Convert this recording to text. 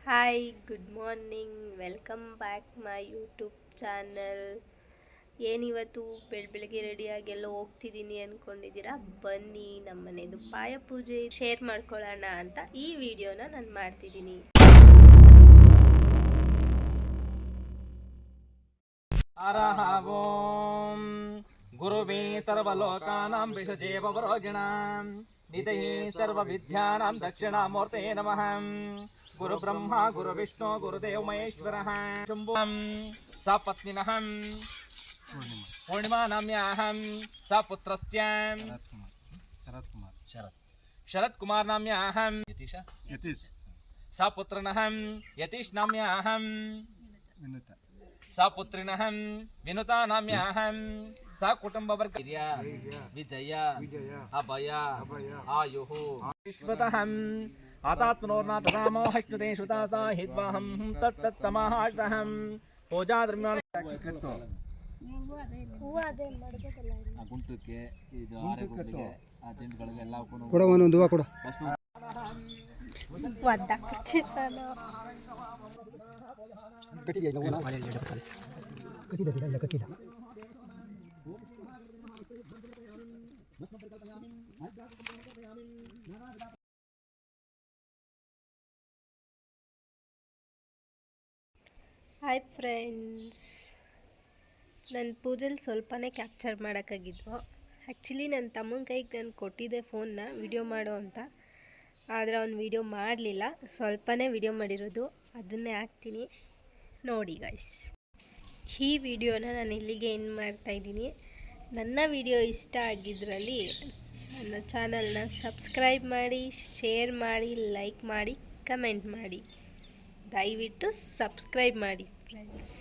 Hi, good morning. Welcome back my YouTube channel. ಏನಿವತ್ತು ಬೆಳಗ್ಗೆ ರೆಡಿಯಾಗಿ ಎಲ್ಲೋ ಹೋಗ್ತಿದ್ದೀನಿ ಅಂದ್ಕೊಂಡಿದ್ದೀರಾ? ಬನ್ನಿ, ನಮ್ಮ ಮನೆಯದು ಪಾಯ ಪೂಜೆ ಶೇರ್ ಮಾಡ್ಕೊಳ್ಳೋಣ ಅಂತ ಈ ವಿಡಿಯೋನ ನಾನು ಮಾಡ್ತಿದ್ದೀನಿ. ಅರಹವೋಂ ಗುರುವೇ ಸರ್ವಲೋಕಾನಾಂ ವಿಷಜೇವ ವರೋಗಿಣಾಂ ನಿಧಯೇ ಸರ್ವವಿದ್ಯಾನಾಂ ದಕ್ಷಿಣಾಮೂರ್ತೆ ನಮಃ. ಗುರು ಬ್ರಹ್ಮ ಗುರು ವಿಷ್ಣು ಗುರುದೇವ ಮಹೇಶ್ವರಃ. ಶಂಭುಂ ಸಪತ್ನಿನಃ ಪೂರ್ಣಿಮಾ ನಾಮ್ಯಾಹಂ ಸಪುತ್ರಸ್ಯ ಶರತ್ ಕುಮಾರ್ ನಾಮ್ಯಾಹಂ ಯತೀಶ್ ಸಪುತ್ರನಃ ಯತೀಶ್ ನಾಮ್ಯಾಹಂ ಸಪುತ್ರಿನಃ ವಿನುತಾ ನಾಮ್ಯಾಹಂ ಸಕುಟುಂಬವರ್ಗ ವಿಜಯ ಅಭಯ ಆಯುಃ ವಿಶ್ವತಃ ಆತಾತ್ಮನೋರ್ನಾಥನಾಮೋ ಹಶ್ನುತೆ ಶ್ರುತಾ ಸಾಹಿತ್ವಾಹಂ ತತ್ತತ್ತಮಹಾಷ್ಟಹಂ ಪೂಜಾದ್ರಮ್ಯಾಣ ಗುಂಟಕ್ಕೆ ಇದು ಆರೆಗುಂಟಿಗೆ ಆ ದಿಂಡುಗಳಿಗೆ ಎಲ್ಲ ಕೊಡ ಒಂದು ಹೂವು ಕೊಡ. ಕಟ್ಟಿಲ್ಲ. ಹಾಯ್ ಫ್ರೆಂಡ್ಸ್, ನನ್ನ ಪೂಜೆಲಿ ಸ್ವಲ್ಪನೇ ಕ್ಯಾಪ್ಚರ್ ಮಾಡೋಕ್ಕಾಗಿದ್ವು. ಆ್ಯಕ್ಚುಲಿ ನನ್ನ ತಮ್ಮನ ಕೈಗೆ ನಾನು ಕೊಟ್ಟಿದ್ದೆ ಫೋನ್ನ ವಿಡಿಯೋ ಮಾಡೋ ಅಂತ, ಆದರೆ ಅವ್ನು ವಿಡಿಯೋ ಮಾಡಲಿಲ್ಲ. ಸ್ವಲ್ಪನೇ ವಿಡಿಯೋ ಮಾಡಿರೋದು, ಅದನ್ನೇ ಹಾಕ್ತೀನಿ ನೋಡಿ ಗೈಸ್. ಈ ವಿಡಿಯೋನ ನಾನು ಇಲ್ಲಿಗೆ ಎಂಡ್ ಮಾಡ್ತಾಯಿದ್ದೀನಿ. ನನ್ನ ವಿಡಿಯೋ ಇಷ್ಟ ಆಗಿದ್ರಲ್ಲಿ ನನ್ನ ಚಾನಲ್ನ ಸಬ್ಸ್ಕ್ರೈಬ್ ಮಾಡಿ, ಶೇರ್ ಮಾಡಿ, ಲೈಕ್ ಮಾಡಿ, ಕಮೆಂಟ್ ಮಾಡಿ. ದಯವಿಟ್ಟು ಸಬ್ಸ್ಕ್ರೈಬ್ ಮಾಡಿ ಫ್ರೆಂಡ್ಸ್.